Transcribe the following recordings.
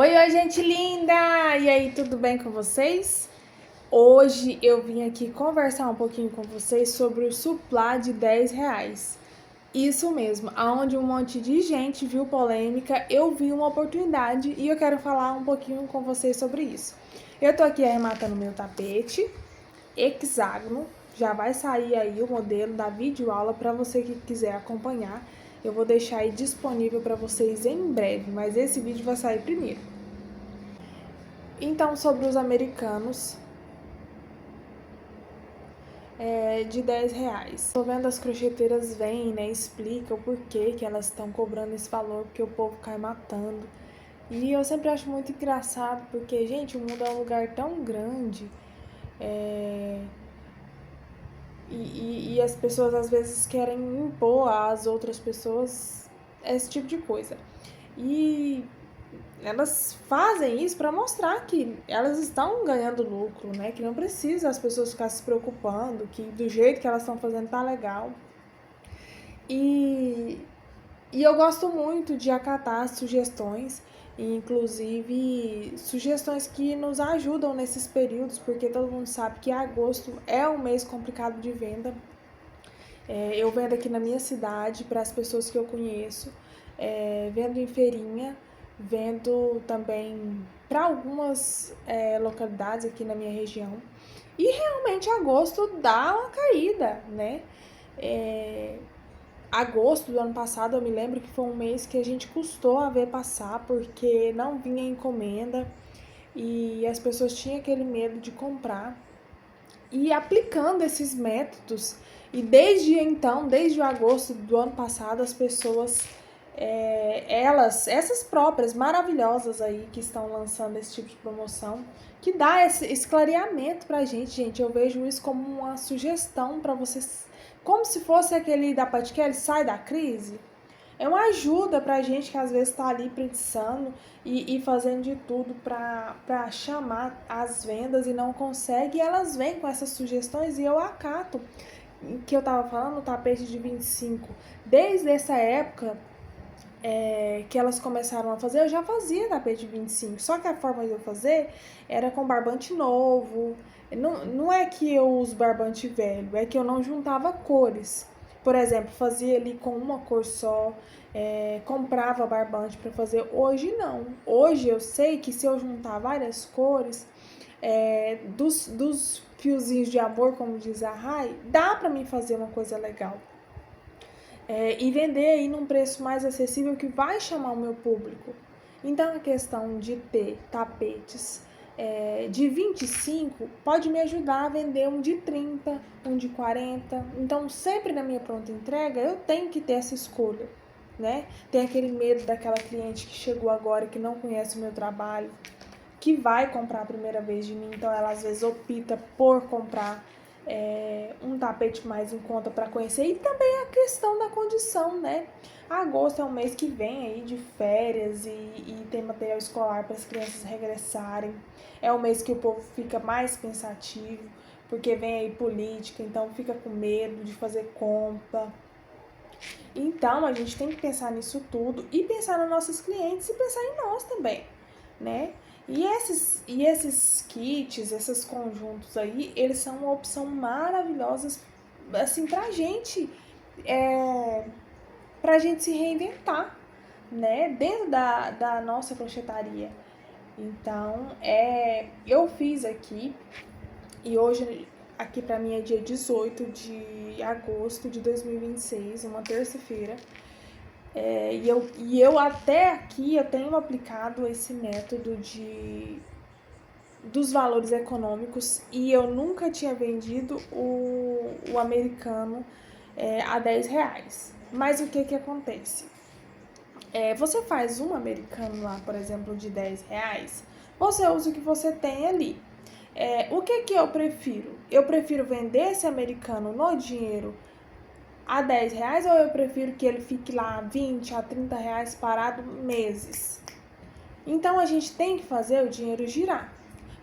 Oi, gente linda! E aí, tudo bem com vocês? Hoje eu vim aqui conversar um pouquinho com vocês sobre o suplá de R$ 10. Isso mesmo, aonde um monte de gente viu polêmica, eu vi uma oportunidade e eu quero falar um pouquinho com vocês sobre isso. Eu tô aqui arrematando meu tapete, hexágono, já vai sair aí o modelo da videoaula para você que quiser acompanhar. Eu vou deixar aí disponível para vocês em breve, mas esse vídeo vai sair primeiro. Então, sobre os americanos de R$ 10. Tô vendo as crocheteiras vêm, né, explicam o porquê que elas estão cobrando esse valor, porque o povo cai matando. E eu sempre acho muito engraçado, porque, gente, o mundo é um lugar tão grande, é, e as pessoas às vezes querem impor às outras pessoas esse tipo de coisa. E elas fazem isso para mostrar que elas estão ganhando lucro, né? Que não precisa as pessoas ficarem se preocupando, que do jeito que elas estão fazendo tá legal. E, e eu gosto muito de acatar sugestões, inclusive sugestões que nos ajudam nesses períodos, porque todo mundo sabe que agosto é um mês complicado de venda. Eu vendo aqui na minha cidade, para as pessoas que eu conheço, vendo em feirinha, vendo também para algumas localidades aqui na minha região. E realmente agosto dá uma caída, né? Agosto do ano passado eu me lembro que foi um mês que a gente custou a ver passar porque não vinha encomenda e as pessoas tinham aquele medo de comprar. E aplicando esses métodos, e desde então, desde o agosto do ano passado, as pessoas, essas próprias maravilhosas aí que estão lançando esse tipo de promoção, que dá esse clareamento pra gente, eu vejo isso como uma sugestão para vocês, como se fosse aquele da Pat Kelly, sai da crise. É uma ajuda pra gente que às vezes tá ali precisando e fazendo de tudo pra chamar as vendas e não consegue. E elas vêm com essas sugestões e eu acato. Que eu tava falando, o tapete de 25. Desde essa época que elas começaram a fazer, eu já fazia tapete de 25. Só que a forma de eu fazer era com barbante novo. Não é que eu uso barbante velho, é que eu não juntava cores. Por exemplo, fazia ali com uma cor só, comprava barbante para fazer. Hoje não. Hoje eu sei que se eu juntar várias cores, dos fiozinhos de amor, como diz a Rai, dá para mim fazer uma coisa legal. E vender aí num preço mais acessível que vai chamar o meu público. Então, a questão de ter tapetes de 25 pode me ajudar a vender um de 30, um de 40. Então, sempre na minha pronta entrega, eu tenho que ter essa escolha, né? Tem aquele medo daquela cliente que chegou agora, que não conhece o meu trabalho, que vai comprar a primeira vez de mim, então ela às vezes opta por comprar um tapete mais em conta para conhecer. E também a questão da condição, né? Agosto é um mês que vem aí de férias e tem material escolar para as crianças regressarem. É um mês que o povo fica mais pensativo, porque vem aí política, então fica com medo de fazer compra. Então a gente tem que pensar nisso tudo e pensar nos nossos clientes e pensar em nós também, né? E esses kits, esses conjuntos aí, eles são uma opção maravilhosa, assim, pra gente se reinventar, né? Dentro da nossa crochetaria. Então, eu fiz aqui, e hoje, aqui pra mim é dia 18 de agosto de 2026, uma terça-feira. E eu até aqui eu tenho aplicado esse método dos valores econômicos e eu nunca tinha vendido o americano a R$ 10. Mas o que acontece? Você faz um americano lá, por exemplo, de R$ 10, você usa o que você tem ali. O que eu prefiro? Eu prefiro vender esse americano no dinheiro a R$ 10 ou eu prefiro que ele fique lá 20 a R$ 30 parado meses? Então a gente tem que fazer o dinheiro girar.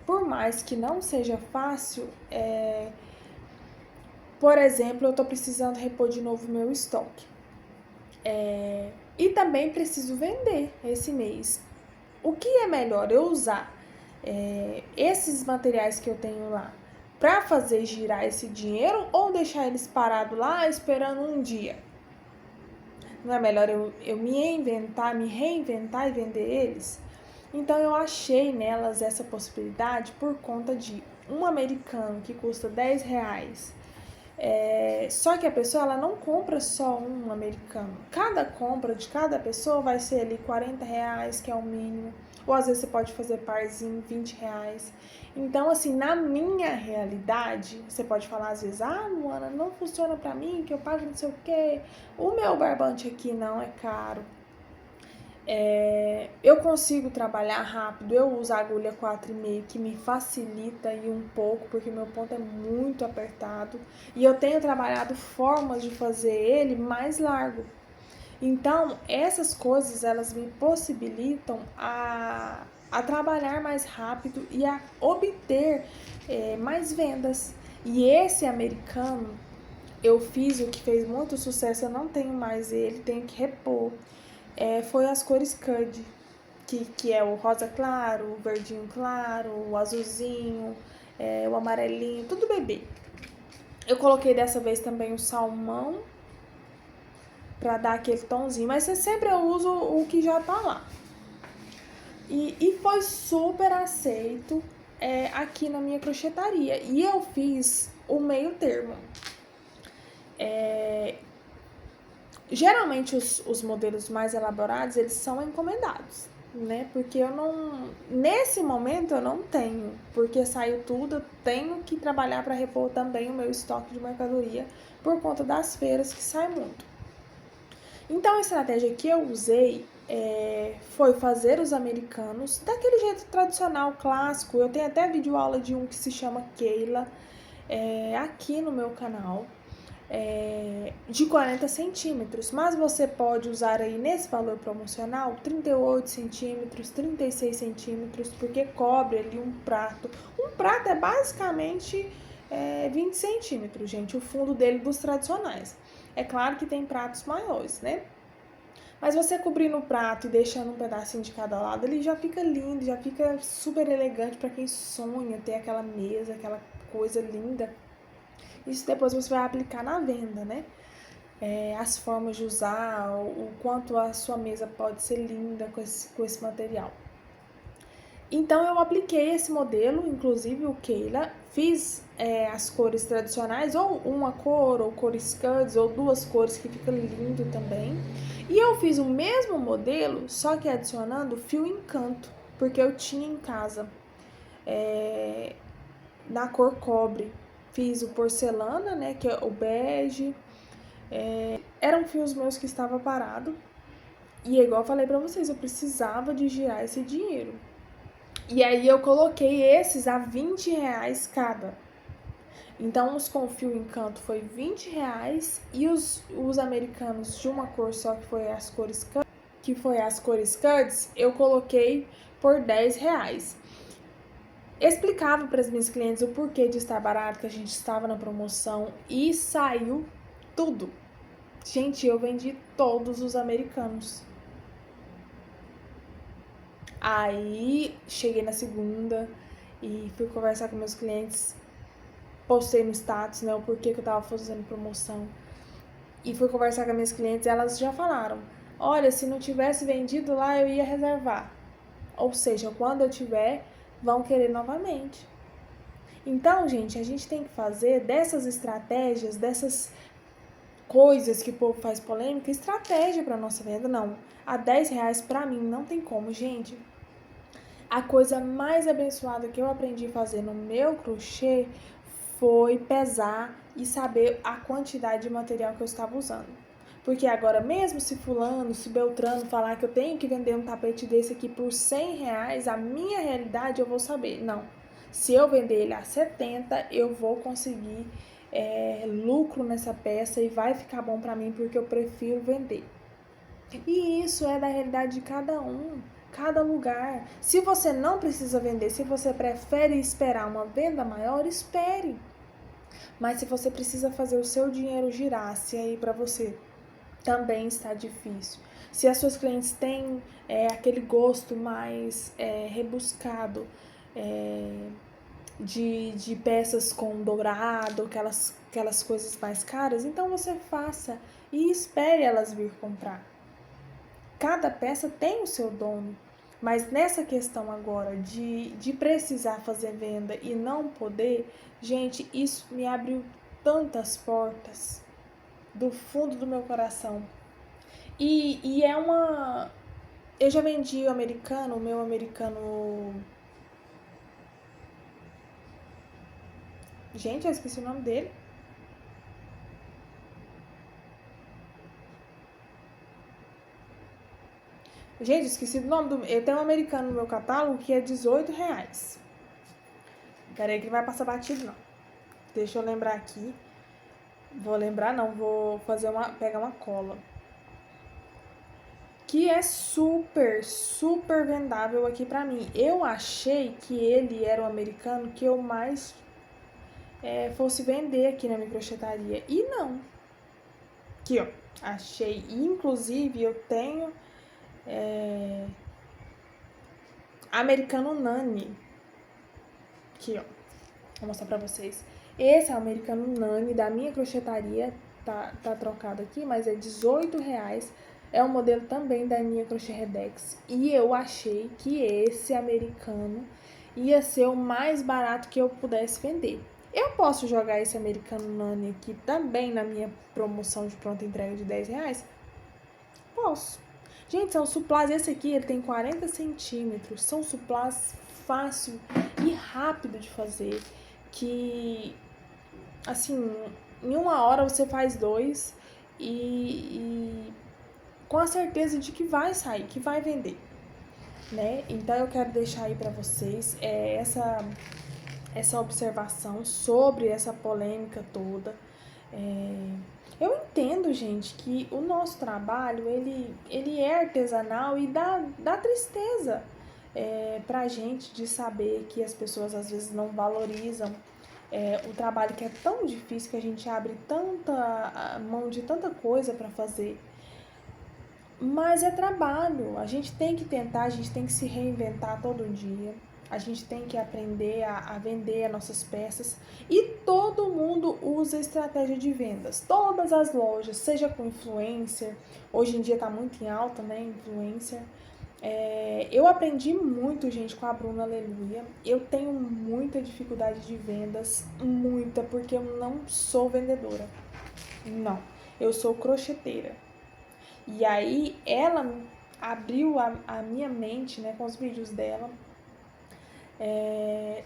Por mais que não seja fácil, por exemplo, eu estou precisando repor de novo meu estoque. E também preciso vender esse mês. o que é melhor? Eu usar esses materiais que eu tenho lá para fazer girar esse dinheiro ou deixar eles parados lá esperando um dia? Não é melhor eu me reinventar e vender eles? Então eu achei nelas essa possibilidade por conta de um americano que custa R$10. Só que a pessoa ela não compra só um americano. Cada compra de cada pessoa vai ser ali R$40, que é o mínimo. Ou às vezes você pode fazer parzinho, R$20. Então, assim, na minha realidade, você pode falar às vezes, Luana, não funciona pra mim, que eu pago não sei o quê. O meu barbante aqui não é caro. Eu consigo trabalhar rápido, eu uso a agulha 4,5 que me facilita aí um pouco, porque meu ponto é muito apertado, e eu tenho trabalhado formas de fazer ele mais largo. Então, essas coisas, elas me possibilitam a trabalhar mais rápido e a obter mais vendas. E esse americano, eu fiz o que fez muito sucesso, eu não tenho mais ele, tenho que repor. Foi as cores CUD, que é o rosa claro, o verdinho claro, o azulzinho, o amarelinho, tudo bebê. Eu coloquei dessa vez também o salmão, pra dar aquele tomzinho, mas sempre eu uso o que já tá lá. E foi super aceito aqui na minha crochetaria. E eu fiz o meio termo. Geralmente os modelos mais elaborados, eles são encomendados, né? Porque eu não... Nesse momento eu não tenho, porque saiu tudo, eu tenho que trabalhar para repor também o meu estoque de mercadoria por conta das feiras que sai muito. Então a estratégia que eu usei foi fazer os americanos daquele jeito tradicional, clássico. Eu tenho até vídeo aula de um que se chama Keila aqui no meu canal. De 40 centímetros, mas você pode usar aí nesse valor promocional 38 centímetros, 36 centímetros, porque cobre ali um prato. Um prato é basicamente 20 centímetros, gente, o fundo dele dos tradicionais. É claro que tem pratos maiores, né? Mas você cobrindo o prato e deixando um pedacinho de cada lado, ele já fica lindo, já fica super elegante para quem sonha ter aquela mesa, aquela coisa linda. Isso depois você vai aplicar na venda, né? As formas de usar, o quanto a sua mesa pode ser linda com esse material. Então eu apliquei esse modelo, inclusive o Keila, fiz as cores tradicionais, ou uma cor, ou cores CUDs, ou duas cores que fica lindo também. E eu fiz o mesmo modelo, só que adicionando fio encanto, porque eu tinha em casa na cor cobre. Fiz o porcelana, né, que é o bege. Eram fios meus que estavam parados. E igual eu falei pra vocês, eu precisava de girar esse dinheiro. E aí eu coloquei esses a R$20 cada. Então os com fio encanto foi R$20 e os americanos de uma cor só, que foi as cores CUDs, eu coloquei por R$10. Explicava para as minhas clientes o porquê de estar barato, que a gente estava na promoção e saiu tudo. Gente, eu vendi todos os americanos. Aí cheguei na segunda e fui conversar com meus clientes, postei no status, né, o porquê que eu tava fazendo promoção. E fui conversar com as minhas clientes e elas já falaram, olha, se não tivesse vendido lá, eu ia reservar. Ou seja, quando eu tiver, vão querer novamente. Então, gente, a gente tem que fazer dessas estratégias, dessas coisas que o povo faz polêmica, estratégia para nossa venda. Não, a R$10 para mim não tem como, gente. A coisa mais abençoada que eu aprendi a fazer no meu crochê foi pesar e saber a quantidade de material que eu estava usando. Porque agora, mesmo se fulano, se Beltrano falar que eu tenho que vender um tapete desse aqui por R$100, a minha realidade eu vou saber. Não, se eu vender ele a 70, eu vou conseguir lucro nessa peça e vai ficar bom para mim, porque eu prefiro vender. E isso é da realidade de cada um, cada lugar. Se você não precisa vender, se você prefere esperar uma venda maior, espere. Mas se você precisa fazer o seu dinheiro girar, se aí para você também está difícil, Se as suas clientes têm aquele gosto mais rebuscado, de peças com dourado, aquelas coisas mais caras, então você faça e espere elas vir comprar. Cada peça tem o seu dono, mas nessa questão agora de precisar fazer venda e não poder, gente, isso me abriu tantas portas do fundo do meu coração. E é uma... Eu já vendi o meu americano... Gente, eu esqueci o nome dele. Gente, esqueci o nome do... Eu tenho um americano no meu catálogo que é R$18. Peraí que não vai passar batido, não. Deixa eu lembrar aqui. Vou lembrar, não. Vou pegar uma cola. Que é super, super vendável aqui pra mim. Eu achei que ele era o americano que eu mais fosse vender aqui na minha crochetaria. E não. Aqui, ó. Achei. Inclusive, eu tenho americano Nani. Aqui, ó. Vou mostrar pra vocês. Esse é o americano Nani da minha crochetaria. Tá trocado aqui, mas é R$18. É um modelo também da minha Crochet Redex. E eu achei que esse americano ia ser o mais barato que eu pudesse vender. Eu posso jogar esse americano Nani aqui também na minha promoção de pronta entrega de R$10? Posso. Gente, são suplás. Esse aqui ele tem 40 centímetros. São suplás fácil e rápido de fazer. Que, assim, em uma hora você faz 2 e com a certeza de que vai sair, que vai vender, né? Então eu quero deixar aí para vocês essa observação sobre essa polêmica toda. Eu entendo, gente, que o nosso trabalho, ele é artesanal e dá tristeza pra gente de saber que as pessoas às vezes não valorizam o trabalho que é tão difícil, que a gente abre tanta mão de tanta coisa para fazer. Mas é trabalho, a gente tem que tentar, a gente tem que se reinventar todo dia, a gente tem que aprender a vender as nossas peças e todo mundo usa estratégia de vendas, todas as lojas, seja com influencer, hoje em dia tá muito em alta, né, influencer. Eu aprendi muito, gente, com a Bruna Aleluia. Eu tenho muita dificuldade de vendas, muita, porque eu não sou vendedora, não, eu sou crocheteira. E aí ela abriu a minha mente, né, com os vídeos dela,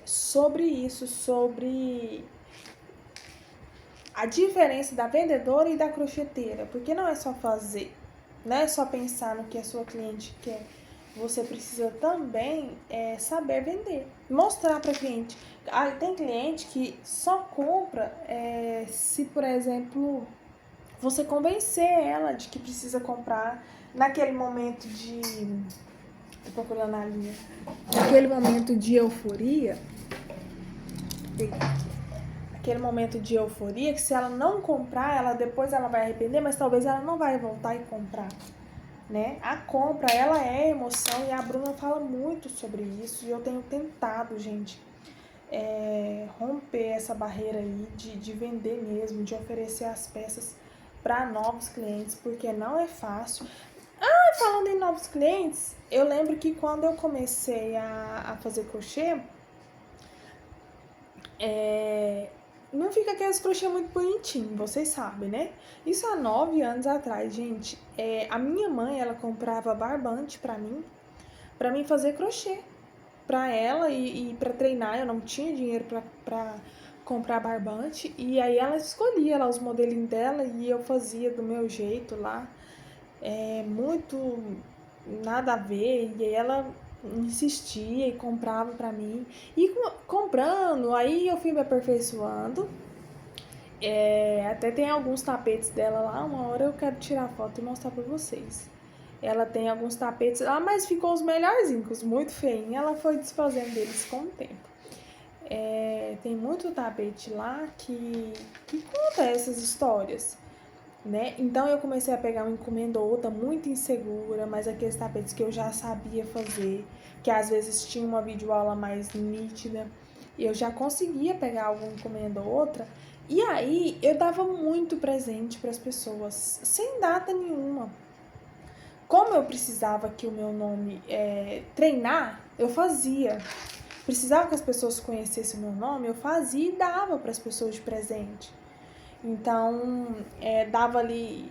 sobre isso, sobre a diferença da vendedora e da crocheteira. Porque não é só fazer, não é só pensar no que a sua cliente quer. Você precisa também saber vender, mostrar para cliente. Tem cliente que só compra se, por exemplo, você convencer ela de que precisa comprar naquele momento de... Tô procurando a linha. Naquele momento de euforia. Aquele momento de euforia que se ela não comprar, depois ela vai arrepender, mas talvez ela não vai voltar e comprar, né? A compra, ela é emoção e a Bruna fala muito sobre isso e eu tenho tentado, gente, romper essa barreira aí de vender mesmo, de oferecer as peças para novos clientes, porque não é fácil. Falando em novos clientes, eu lembro que quando eu comecei a fazer crochê, não fica aqueles crochê muito bonitinho, vocês sabem, né? Isso há 9 anos atrás, gente. A minha mãe, ela comprava barbante pra mim fazer crochê pra ela e pra treinar. Eu não tinha dinheiro pra comprar barbante. E aí ela escolhia lá os modelinhos dela e eu fazia do meu jeito lá. Muito nada a ver. E aí ela insistia e comprava pra mim. E comprando, aí eu fui me aperfeiçoando. Até tem alguns tapetes dela lá. Uma hora eu quero tirar foto e mostrar pra vocês. Ela tem alguns tapetes lá, mas ficou os melhorzinhos, muito feinhos. Ela foi desfazendo deles com o tempo. Tem muito tapete lá que conta essas histórias. né? Então eu comecei a pegar uma encomenda ou outra muito insegura, mas aqueles tapetes que eu já sabia fazer, que às vezes tinha uma videoaula mais nítida, e eu já conseguia pegar alguma encomenda ou outra, e aí eu dava muito presente para as pessoas, sem data nenhuma. Como eu precisava que o meu nome treinar, eu fazia. Precisava que as pessoas conhecessem o meu nome, eu fazia e dava para as pessoas de presente. Então, dava ali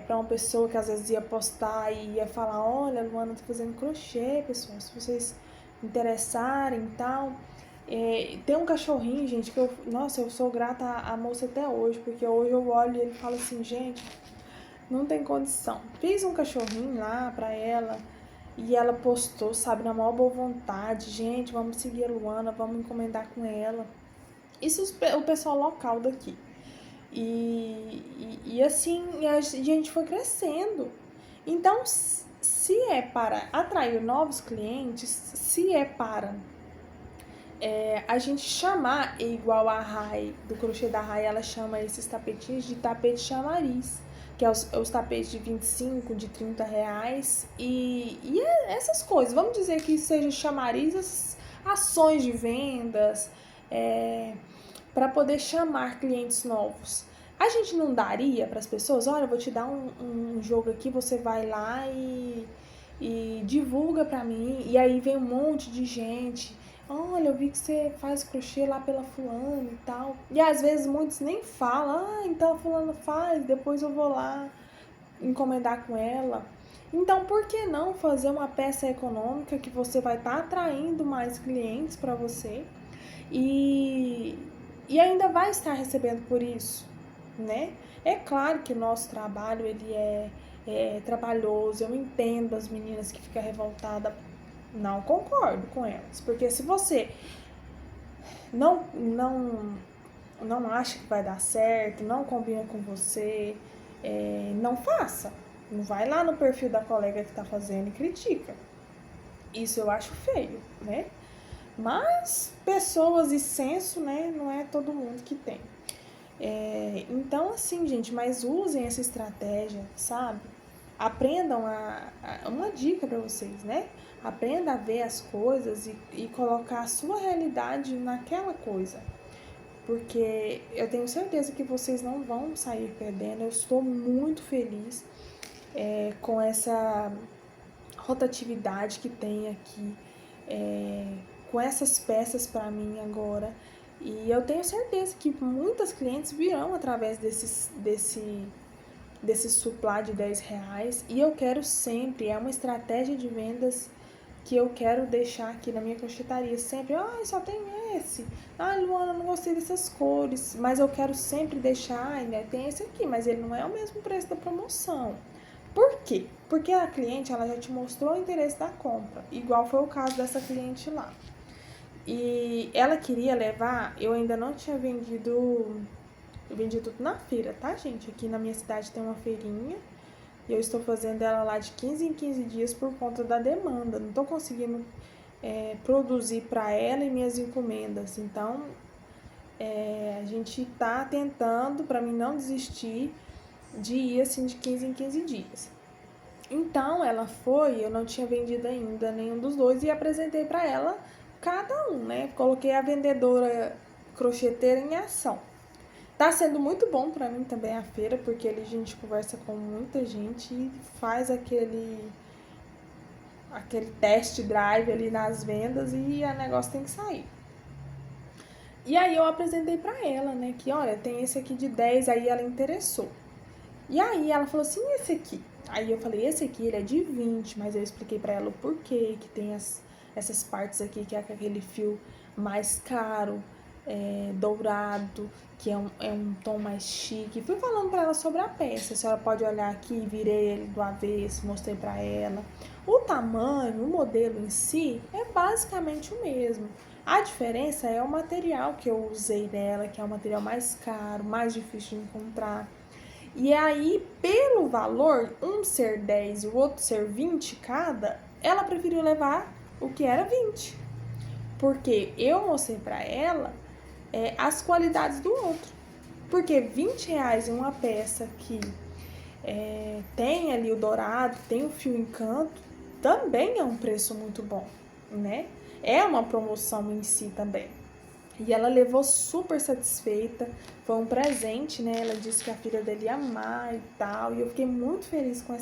para uma pessoa que às vezes ia postar e ia falar, olha, a Luana tá fazendo crochê, pessoal, se vocês interessarem e tal. Tem um cachorrinho, gente, que nossa, eu sou grata à moça até hoje, porque hoje eu olho e ele fala assim, gente, não tem condição. Fiz um cachorrinho lá pra ela e ela postou, sabe, na maior boa vontade, gente, vamos seguir a Luana, vamos encomendar com ela. Isso o pessoal local daqui. E assim, a gente foi crescendo. Então, se é para atrair novos clientes, se é para a gente chamar, igual a Rai, do crochê da Rai, ela chama esses tapetinhos de tapete chamariz, que é os tapetes de 25, de 30 reais, e essas coisas. Vamos dizer que seja chamariz, as ações de vendas, para poder chamar clientes novos. A gente não daria para as pessoas, olha, eu vou te dar um jogo aqui, você vai lá e divulga para mim, e aí vem um monte de gente, olha, eu vi que você faz crochê lá pela fulana e tal, e às vezes muitos nem falam, então a fulana faz, depois eu vou lá encomendar com ela. Então, por que não fazer uma peça econômica que você vai estar atraindo mais clientes para você e ainda vai estar recebendo por isso, né? É claro que o nosso trabalho ele é trabalhoso, eu entendo as meninas que ficam revoltadas, não concordo com elas, porque se você não acha que vai dar certo, não combina com você, não faça. Não vai lá no perfil da colega que tá fazendo e critica. Isso eu acho feio, né? Mas pessoas e senso, né? Não é todo mundo que tem. Então, assim, gente, mas usem essa estratégia, sabe? Aprendam uma dica para vocês, né? Aprenda a ver as coisas e colocar a sua realidade naquela coisa. Porque eu tenho certeza que vocês não vão sair perdendo. Eu estou muito feliz com essa rotatividade que tem aqui, com essas peças para mim agora. E eu tenho certeza que muitas clientes virão através desse supply de 10 reais. E eu quero sempre, é uma estratégia de vendas que eu quero deixar aqui na minha crochetaria. Sempre, só tem esse. Luana, não gostei dessas cores. Mas eu quero sempre deixar, né, tem esse aqui, mas ele não é o mesmo preço da promoção. Por quê? Porque a cliente, ela já te mostrou o interesse da compra. Igual foi o caso dessa cliente lá. E ela queria levar, eu ainda não tinha vendido, eu vendi tudo na feira, tá, gente? Aqui na minha cidade tem uma feirinha e eu estou fazendo ela lá de 15 em 15 dias por conta da demanda. Não tô conseguindo produzir para ela e minhas encomendas. Então, a gente tá tentando, para mim não desistir, de ir assim de 15 em 15 dias. Então, ela foi, eu não tinha vendido ainda nenhum dos dois e apresentei para ela cada um, né? Coloquei a vendedora crocheteira em ação. Tá sendo muito bom para mim também a feira, porque ali a gente conversa com muita gente e faz aquele test drive ali nas vendas e o negócio tem que sair. E aí eu apresentei para ela, né, que olha, tem esse aqui de 10, aí ela interessou. E aí ela falou assim, esse aqui? Aí eu falei, esse aqui ele é de 20, mas eu expliquei para ela o porquê, que tem essas partes aqui, que é aquele fio mais caro, dourado, que é um tom mais chique. Fui falando para ela sobre a peça, a senhora pode olhar aqui, virei ele do avesso, mostrei para ela. O tamanho, o modelo em si, é basicamente o mesmo. A diferença é o material que eu usei nela, que é um material mais caro, mais difícil de encontrar. E aí, pelo valor, um ser 10 e o outro ser 20 cada, ela preferiu levar o que era 20. Porque eu mostrei para ela as qualidades do outro. Porque 20 reais em uma peça que tem ali o dourado, tem o fio encanto, também é um preço muito bom, né? É uma promoção em si também. E ela levou super satisfeita, foi um presente, né? Ela disse que a filha dele ia amar e tal, e eu fiquei muito feliz com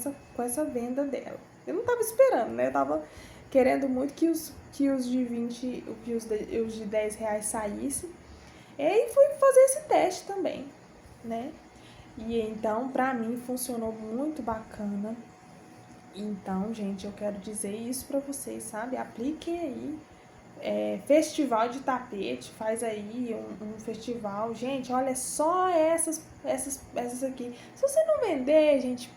essa venda dela. Eu não tava esperando, né? Eu tava querendo muito que os de 20, os de 10 reais saíssem. E aí fui fazer esse teste também, né? E então, pra mim, funcionou muito bacana. Então, gente, eu quero dizer isso pra vocês, sabe? Apliquem aí. Festival de tapete, faz aí um festival. Gente, olha só essas aqui. Se você não vender, gente,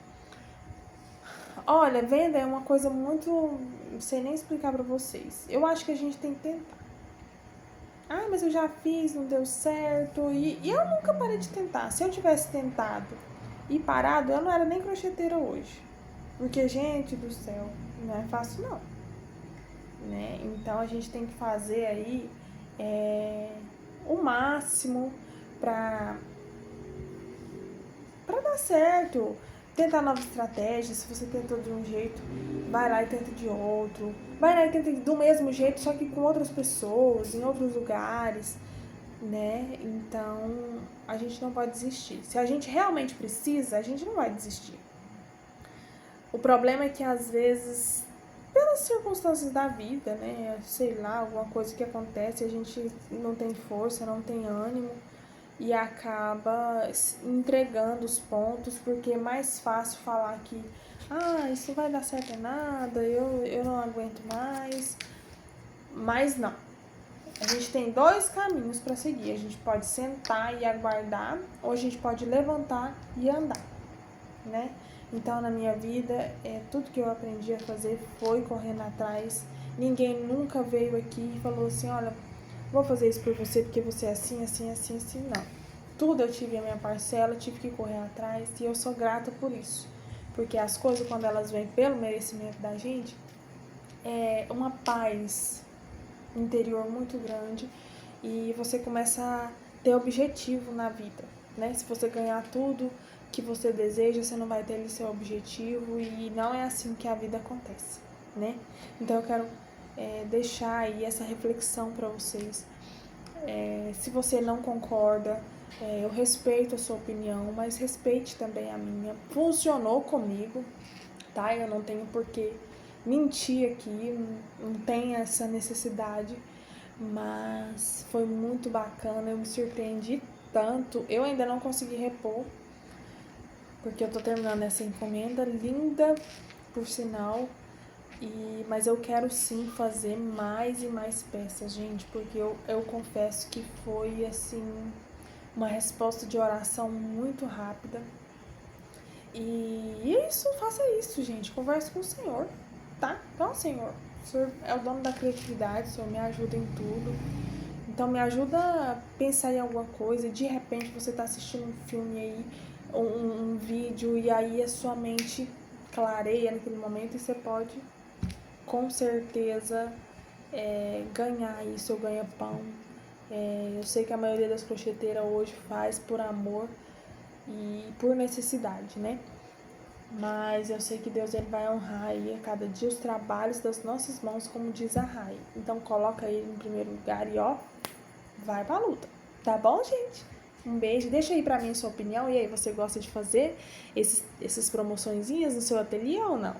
olha, venda é uma coisa muito, não sei nem explicar pra vocês. Eu acho que a gente tem que tentar. Ah, mas eu já fiz, não deu certo. E eu nunca parei de tentar. Se eu tivesse tentado e parado, eu não era nem crocheteira hoje. Porque, gente do céu, não é fácil não. Né? Então a gente tem que fazer aí o máximo para dar certo. Tentar novas estratégias. Se você tentou de um jeito, vai lá e tenta de outro. Vai lá e tenta do mesmo jeito, só que com outras pessoas, em outros lugares, né? Então a gente não pode desistir. Se a gente realmente precisa, a gente não vai desistir. O problema é que às vezes, pelas circunstâncias da vida, né? Sei lá, alguma coisa que acontece, a gente não tem força, não tem ânimo e acaba entregando os pontos, porque é mais fácil falar que isso não vai dar certo em nada, eu não aguento mais. Mas não. A gente tem dois caminhos para seguir. A gente pode sentar e aguardar, ou a gente pode levantar e andar, né? Então, na minha vida, tudo que eu aprendi a fazer foi correndo atrás. Ninguém nunca veio aqui e falou assim, olha, vou fazer isso por você porque você é assim, assim, assim, assim. Não. Tudo eu tive a minha parcela, tive que correr atrás e eu sou grata por isso. Porque as coisas, quando elas vêm pelo merecimento da gente, é uma paz interior muito grande e você começa a ter objetivo na vida, né? Se você ganhar tudo que você deseja, você não vai ter seu objetivo e não é assim que a vida acontece, né? Então eu quero deixar aí essa reflexão para vocês. Se você não concorda, eu respeito a sua opinião, mas respeite também a minha. Funcionou comigo, tá? Eu não tenho por que mentir aqui, não tem essa necessidade, mas foi muito bacana, eu me surpreendi tanto. Eu ainda não consegui repor, porque eu tô terminando essa encomenda, linda, por sinal, mas eu quero sim fazer mais e mais peças, gente, porque eu confesso que foi, assim, uma resposta de oração muito rápida. E é isso, faça isso, gente, converse com o Senhor, tá? Então, Senhor, o Senhor é o dono da criatividade, o Senhor me ajuda em tudo. Então me ajuda a pensar em alguma coisa e de repente você tá assistindo um filme aí, um vídeo, e aí a sua mente clareia naquele momento e você pode com certeza ganhar aí seu ganha-pão. Eu sei que a maioria das crocheteiras hoje faz por amor e por necessidade, né? Mas eu sei que Deus ele vai honrar aí a cada dia os trabalhos das nossas mãos, como diz a Rai. Então coloca ele em primeiro lugar e vai pra luta. Tá bom, gente? Um beijo. Deixa aí pra mim a sua opinião. E aí, você gosta de fazer essas promoçõezinhas no seu ateliê ou não?